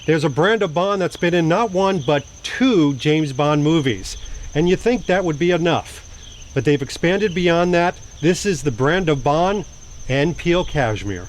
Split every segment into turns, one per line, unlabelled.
There's a brand of Bond that's been in not one, but 2 James Bond movies. And you think that would be enough. But they've expanded beyond that. This is the brand of Bond, N.Peal Cashmere.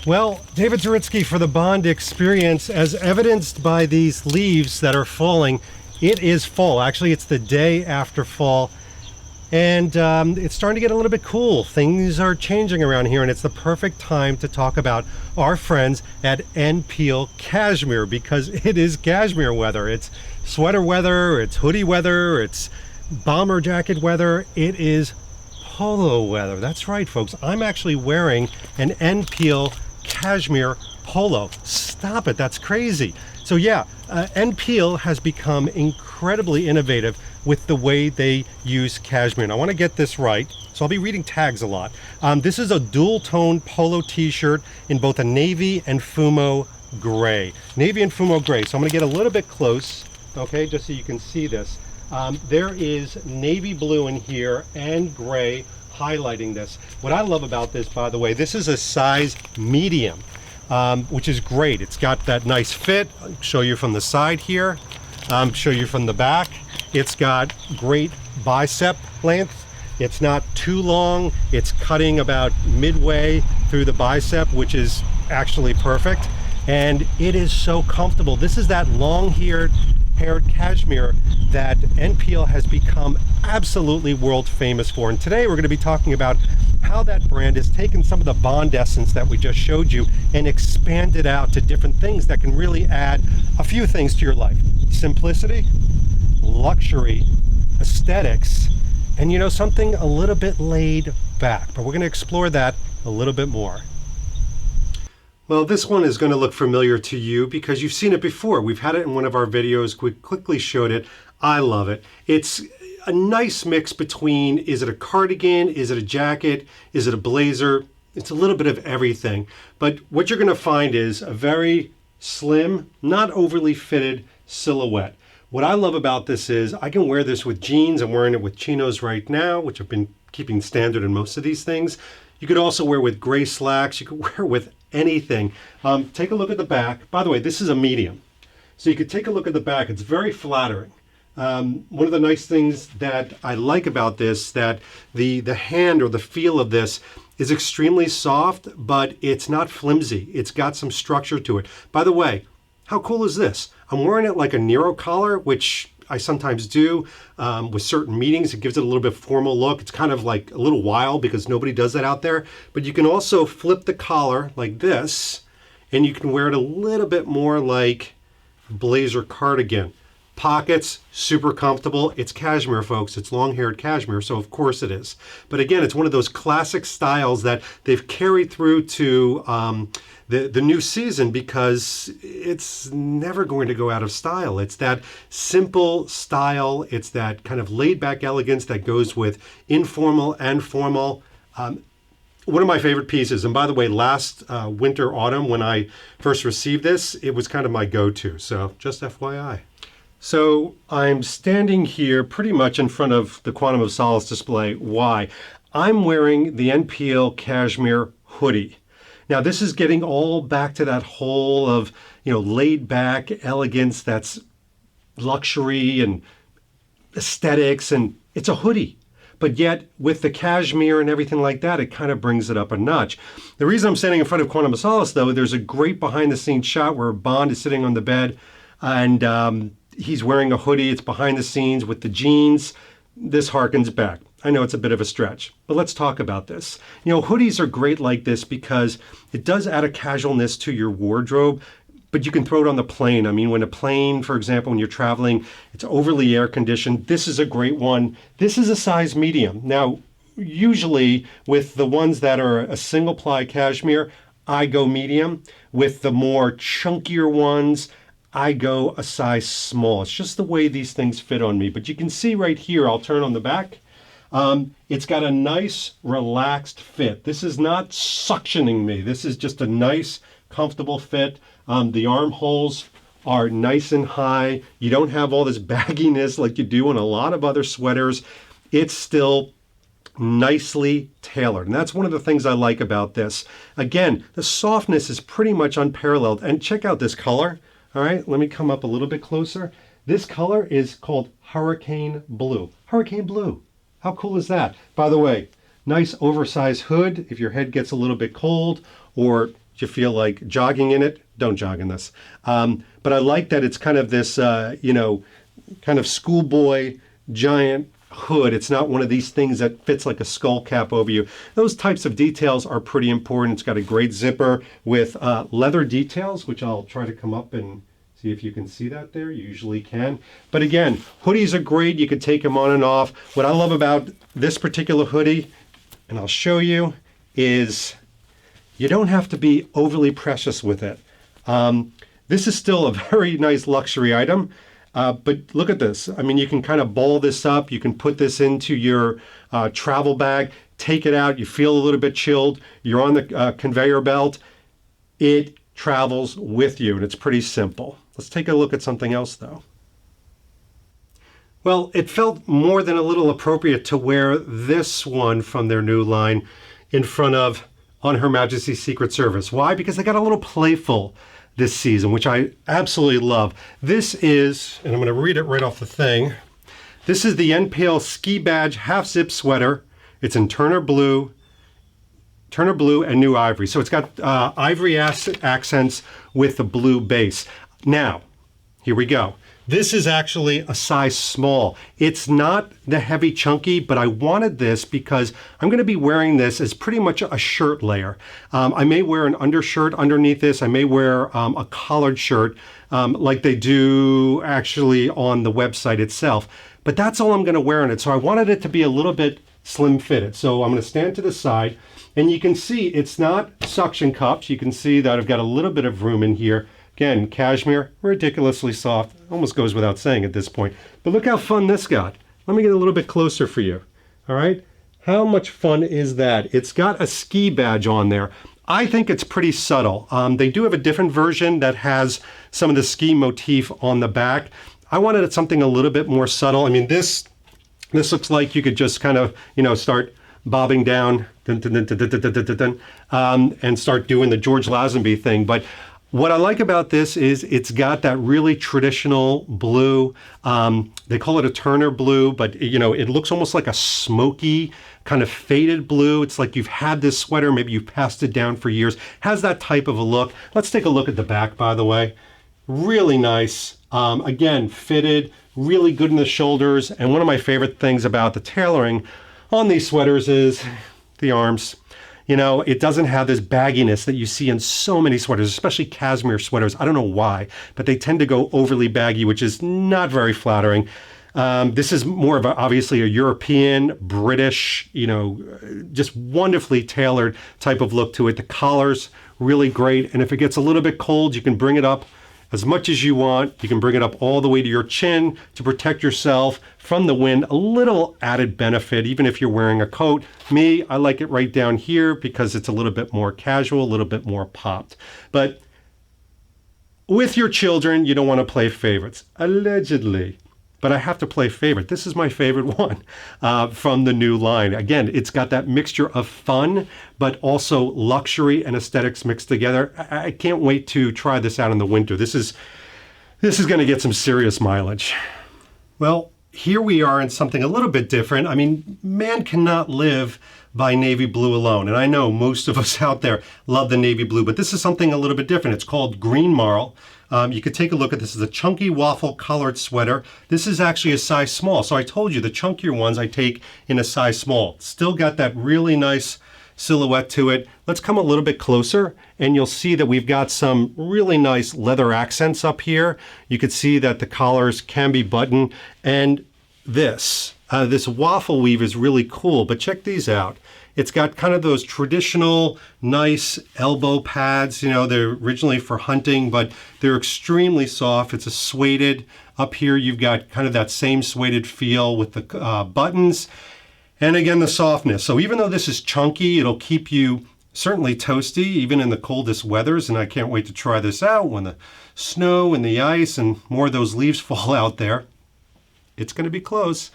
Well, David Zaritsky for the Bond Experience, as evidenced by these leaves that are falling. It is fall. Actually, it's the day after fall. And it's starting to get a little bit cool. Things are changing around here, and it's the perfect time to talk about our friends at Npl Cashmere, because it is cashmere weather. It's sweater weather, it's hoodie weather, it's bomber jacket weather. It is polo weather. That's right, folks. I'm actually wearing an Npl Cashmere polo. Stop it, that's crazy. So yeah, N.Peal has become incredibly innovative with the way they use cashmere. And I want to get this right, so I'll be reading tags a lot. This is a dual tone polo t-shirt in both a navy and fumo gray. Navy and fumo gray. So I'm going to get a little bit close, okay, just so you can see this. There is navy blue in here and gray highlighting this. What I love about this, by the way, this is a size medium, which is great. It's got that nice fit. I'll show you from the side here, show you from the back. It's got great bicep length. It's not too long. It's cutting about midway through the bicep, which is actually perfect. And it is so comfortable. This is that long-haired haired cashmere that N.Peal has become absolutely world famous for. And today we're going to be talking about how that brand has taken some of the Bond essence that we just showed you and expanded out to different things that can really add a few things to your life. Simplicity, luxury, aesthetics, and you know, something a little bit laid back. But we're going to explore that a little bit more. Well, this one is going to look familiar to you because you've seen it before. We've had it in one of our videos. We quickly showed it. I love it. It's a nice mix between, is it a cardigan? Is it a jacket? Is it a blazer? It's a little bit of everything. But what you're going to find is a very slim, not overly fitted silhouette. What I love about this is I can wear this with jeans. I'm wearing it with chinos right now, which I've been keeping standard in most of these things. You could also wear with gray slacks. You could wear with anything. Take a look at the back. By the way, this is a medium. So you could take a look at the back. It's very flattering. One of the nice things that I like about this, that the hand or the feel of this is extremely soft, but it's not flimsy. It's got some structure to it. By the way, how cool is this? I'm wearing it like a Nero collar, which I sometimes do with certain meetings. It gives it a little bit formal look. It's kind of like a little wild because nobody does that out there. But you can also flip the collar like this, and you can wear it a little bit more like blazer cardigan. Pockets, super comfortable. It's cashmere, folks. It's long-haired cashmere, so of course it is. But again, it's one of those classic styles that they've carried through to the new season because it's never going to go out of style. It's that simple style. It's that kind of laid-back elegance that goes with informal and formal. One of my favorite pieces, and by the way, last winter, autumn, when I first received this, it was kind of my go-to, so just FYI. So I'm standing here pretty much in front of the Quantum of Solace display. Why? I'm wearing the Npl Cashmere hoodie. Now this is getting all back to that whole of, you know, laid back elegance that's luxury and aesthetics, and it's a hoodie. But yet with the cashmere and everything like that, it kind of brings it up a notch. The reason I'm standing in front of Quantum of Solace, though, there's a great behind the scenes shot where Bond is sitting on the bed and he's wearing a hoodie. It's behind the scenes with the jeans. This harkens back. I know it's a bit of a stretch, but let's talk about this. You know, hoodies are great like this because it does add a casualness to your wardrobe, but you can throw it on the plane. I mean, when a plane, for example, when you're traveling, it's overly air conditioned. This is a great one. This is a size medium. Now, usually with the ones that are a single ply cashmere, I go medium. With the more chunkier ones, I go a size small. It's just the way these things fit on me. But you can see right here, I'll turn on the back. It's got a nice relaxed fit. This is not suctioning me. This is just a nice, comfortable fit. The armholes are nice and high. You don't have all this bagginess like you do on a lot of other sweaters. It's still nicely tailored. And that's one of the things I like about this. Again, the softness is pretty much unparalleled. And check out this color. All right, let me come up a little bit closer. This color is called Hurricane Blue. Hurricane Blue. How cool is that? By the way, nice oversized hood. If your head gets a little bit cold or you feel like jogging in it, don't jog in this. But I like that it's kind of this, you know, kind of schoolboy giant hood. It's not one of these things that fits like a skull cap over you. Those types of details are pretty important. It's got a great zipper with leather details, which I'll try to come up and see if you can see that there. You usually can. But again, hoodies are great. You can take them on and off. What I love about this particular hoodie, and I'll show you, is you don't have to be overly precious with it. This is still a very nice luxury item. But look at this. I mean, you can kind of ball this up. You can put this into your travel bag, take it out. You feel a little bit chilled. You're on the conveyor belt. It travels with you, and it's pretty simple. Let's take a look at something else, though. Well, it felt more than a little appropriate to wear this one from their new line in front of On Her Majesty's Secret Service. Why? Because they got a little playful this season, which I absolutely love. This is, and I'm going to read it right off the thing. This is the N.Peal Ski Badge Half Zip Sweater. It's in Turner Blue and New Ivory. So it's got ivory accents with the blue base. Now, here we go. This is actually a size small. It's not the heavy chunky, but I wanted this because I'm going to be wearing this as pretty much a shirt layer. I may wear an undershirt underneath this. I may wear a collared shirt like they do actually on the website itself. But that's all I'm going to wear on it. So I wanted it to be a little bit slim fitted. So I'm going to stand to the side, and you can see it's not suction cups. You can see that I've got a little bit of room in here. Again, cashmere, ridiculously soft. Almost goes without saying at this point. But look how fun this got. Let me get a little bit closer for you. All right? How much fun is that? It's got a ski badge on there. I think it's pretty subtle. They do have a different version that has some of the ski motif on the back. I wanted something a little bit more subtle. I mean, this looks like you could just kind of, start bobbing down and start doing the George Lazenby thing. But what I like about this is it's got that really traditional blue. They call it a Turner blue, but it looks almost like a smoky kind of faded blue. It's like you've had this sweater, maybe you've passed it down for years. Has that type of a look. Let's take a look at the back, by the way. Really nice. Again, fitted, really good in the shoulders. And one of my favorite things about the tailoring on these sweaters is the arms. It doesn't have this bagginess that you see in so many sweaters, especially cashmere sweaters. I don't know why, but they tend to go overly baggy, which is not very flattering. This is more of obviously a European, British, just wonderfully tailored type of look to it. The collar's really great. And if it gets a little bit cold, you can bring it up as much as you want. You can bring it up all the way to your chin to protect yourself from the wind. A little added benefit, even if you're wearing a coat. Me, I like it right down here because it's a little bit more casual, a little bit more popped. But with your children, you don't want to play favorites, allegedly. But I have to play favorite. This is my favorite one from the new line. Again, it's got that mixture of fun, but also luxury and aesthetics mixed together. I can't wait to try this out in the winter. This is going to get some serious mileage. Well, here we are in something a little bit different. I mean, man cannot live by navy blue alone. And I know most of us out there love the navy blue, but this is something a little bit different. It's called Green Marl. You could take a look at this. It's a chunky waffle colored sweater. This is actually a size small. So I told you the chunkier ones I take in a size small. Still got that really nice silhouette to it. Let's come a little bit closer and you'll see that we've got some really nice leather accents up here. You could see that the collars can be buttoned, and this waffle weave is really cool, but check these out. It's got kind of those traditional, nice elbow pads. They're originally for hunting, but they're extremely soft. It's a suede. Up here, you've got kind of that same suede feel with the buttons. And again, the softness. So even though this is chunky, it'll keep you certainly toasty, even in the coldest weathers. And I can't wait to try this out when the snow and the ice and more of those leaves fall out there. It's going to be close.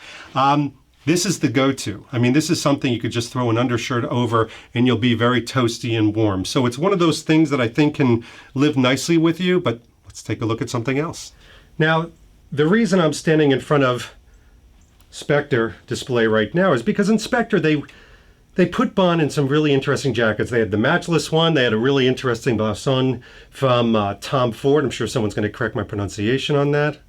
This is the go-to. I mean, this is something you could just throw an undershirt over and you'll be very toasty and warm. So it's one of those things that I think can live nicely with you, but let's take a look at something else. Now, the reason I'm standing in front of Spectre display right now is because in Spectre, they put Bond in some really interesting jackets. They had the matchless one. They had a really interesting Blasson from Tom Ford. I'm sure someone's going to correct my pronunciation on that.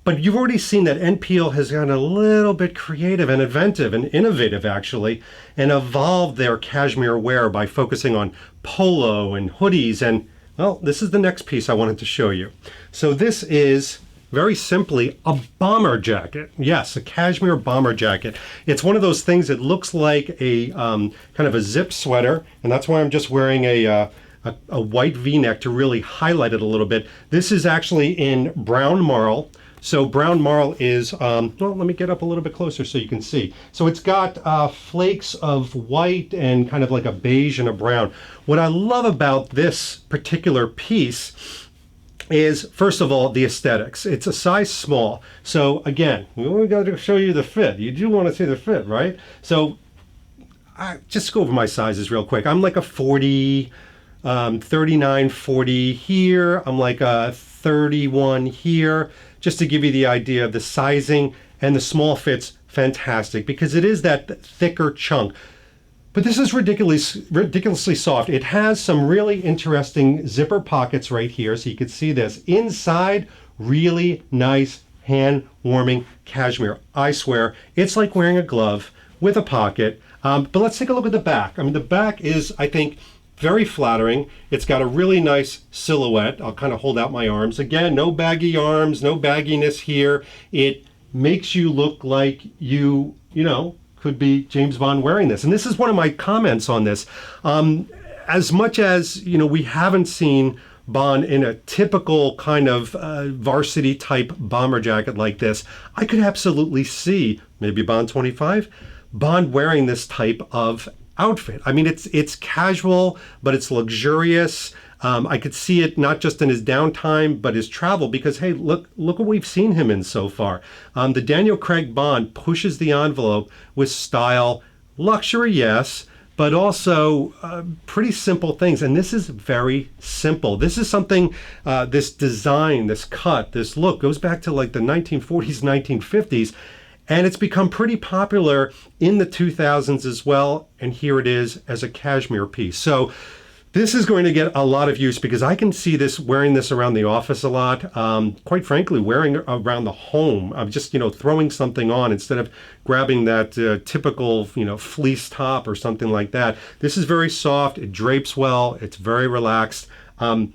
But you've already seen that N.Peal has gotten a little bit creative and inventive and innovative, actually, and evolved their cashmere wear by focusing on polo and hoodies. And, well, this is the next piece I wanted to show you. So this is, very simply, a bomber jacket. Yes, a cashmere bomber jacket. It's one of those things that looks like a kind of a zip sweater, and that's why I'm just wearing a white V-neck to really highlight it a little bit. This is actually in brown marl. So brown marl is, well, let me get up a little bit closer so you can see. So it's got flakes of white and kind of like a beige and a brown. What I love about this particular piece is, first of all, the aesthetics. It's a size small. So again, we got to show you the fit. You do want to see the fit, right? So just go over my sizes real quick. I'm like a 40, 39, 40 here. I'm like a 31 here. Just to give you the idea of the sizing, and the small fits fantastic because it is that thicker chunk. But this is ridiculously soft. It has some really interesting zipper pockets right here, so you can see this. Inside, really nice hand-warming cashmere. I swear, it's like wearing a glove with a pocket. But let's take a look at the back. I mean, the back is, I think, very flattering. It's got a really nice silhouette. I'll kind of hold out my arms. Again, no baggy arms, no bagginess here. It makes you look like you know, could be James Bond wearing this. And this is one of my comments on this. As much as, you know, we haven't seen Bond in a typical kind of varsity type bomber jacket like this, I could absolutely see, maybe Bond 25, Bond wearing this type of outfit. I mean, it's casual, but it's luxurious. I could see it not just in his downtime, but his travel, because, hey, look what we've seen him in so far. The Daniel Craig Bond pushes the envelope with style, luxury, yes, but also pretty simple things. And this is very simple. This is something, this design, this cut, this look goes back to like the 1940s, 1950s. And it's become pretty popular in the 2000s as well. And here it is as a cashmere piece. So this is going to get a lot of use because I can see this wearing this around the office a lot. Quite frankly, wearing around the home. I'm just, you know, throwing something on instead of grabbing that typical, you know, fleece top or something like that. This is very soft. It drapes well. It's very relaxed. One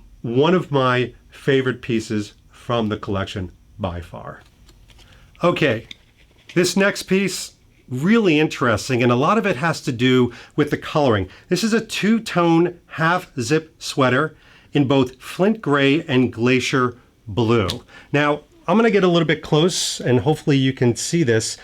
of my favorite pieces from the collection by far. Okay. This next piece, really interesting, and a lot of it has to do with the coloring. This is a two-tone half-zip sweater in both flint gray and glacier blue. Now, I'm going to get a little bit close, and hopefully you can see this.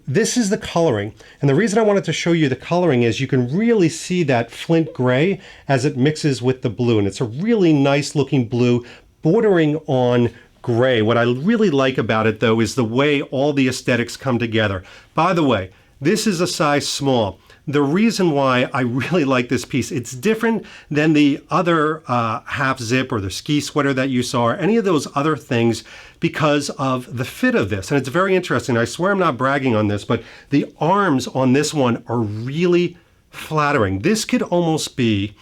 This is the coloring, and the reason I wanted to show you the coloring is you can really see that flint gray as it mixes with the blue, and it's a really nice-looking blue bordering on gray. What I really like about it, though, is the way all the aesthetics come together. By the way, this is a size small. The reason why I really like this piece, it's different than the other half zip or the ski sweater that you saw or any of those other things because of the fit of this. And it's very interesting. I swear I'm not bragging on this, but the arms on this one are really flattering. This could almost be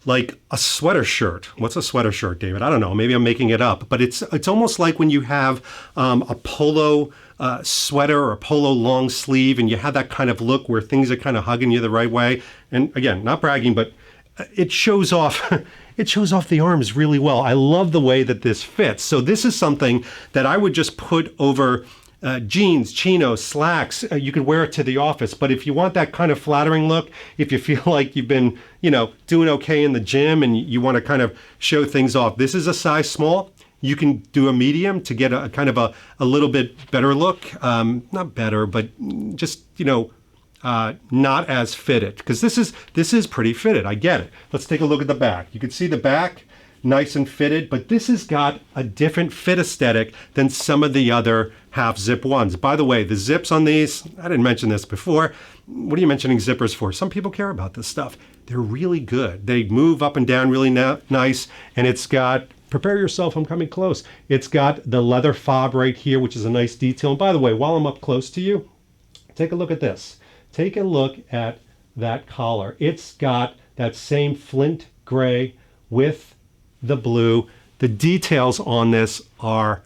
like a sweater shirt. What's a sweater shirt, David? I don't know. Maybe I'm making it up. But it's almost like when you have a polo sweater or a polo long sleeve and you have that kind of look where things are kind of hugging you the right way. And again, not bragging, but it shows off it shows off the arms really well. I love the way that this fits. So this is something that I would just put over jeans, chinos, slacks. You could wear it to the office. But if you want that kind of flattering look, if you feel like you've been, you know, doing okay in the gym and you want to kind of show things off, this is a size small. You can do a medium to get a kind of a little bit better look. Not better, but just, you know, not as fitted. Because this is pretty fitted. I get it. Let's take a look at the back. You can see the back, nice and fitted, but this has got a different fit aesthetic than some of the other half zip ones. By the way, the zips on these, I didn't mention this before. What are you mentioning zippers for? Some people care about this stuff. They're really good. They move up and down really nice, and it's got, prepare yourself, I'm coming close. It's got the leather fob right here, which is a nice detail. And by the way, while I'm up close to you, take a look at this. Take a look at that collar. It's got that same flint gray with the blue. The details on this are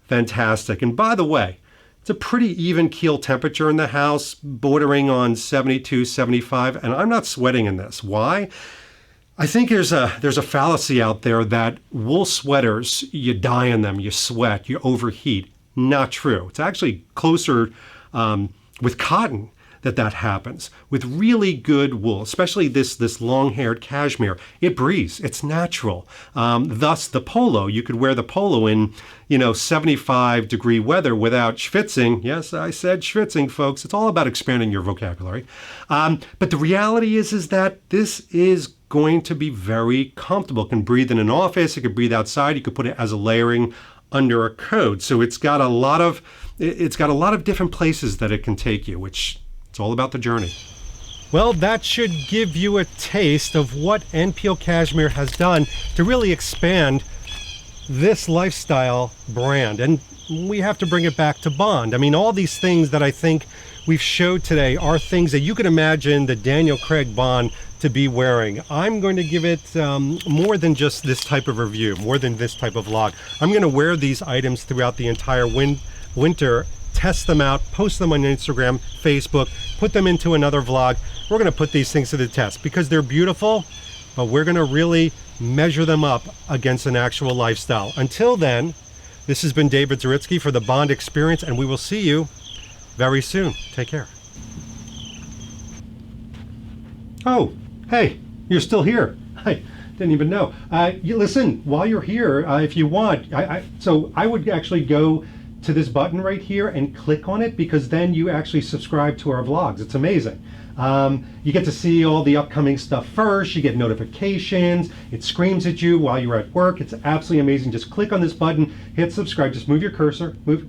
fantastic. And by the way, it's a pretty even keel temperature in the house, bordering on 72, 75, and I'm not sweating in this. Why? I think there's a fallacy out there that wool sweaters, you die in them, you sweat, you overheat. Not true. It's actually closer with cotton that happens. With really good wool, especially this long-haired cashmere, it breathes. It's natural. Thus, the polo, you could wear the polo in, 75-degree weather without schwitzing. Yes, I said schwitzing, folks. It's all about expanding your vocabulary. But the reality is that this is going to be very comfortable. It can breathe in an office. It could breathe outside. You could put it as a layering under a coat. So it's got a lot of different places that it can take you, which it's all about the journey. Well, that should give you a taste of what Npl Cashmere has done to really expand this lifestyle brand. And we have to bring it back to Bond. I mean, all these things that I think we've showed today are things that you could imagine the Daniel Craig Bond to be wearing. I'm going to give it more than just this type of review, more than this type of vlog. I'm going to wear these items throughout the entire winter, test them out, post them on Instagram, Facebook, put them into another vlog. We're going to put these things to the test because they're beautiful, but we're going to really measure them up against an actual lifestyle. Until then, this has been David Zaritsky for the Bond Experience, and we will see you very soon. Take care. Oh, hey, you're still here. I didn't even know. You listen, while you're here, if you want, so I would actually go to this button right here and click on it, because then you actually subscribe to our vlogs. It's amazing. You get to see all the upcoming stuff first. You get notifications. It screams at you while you're at work. It's absolutely amazing. Just click on this button, hit subscribe. Just move your cursor, move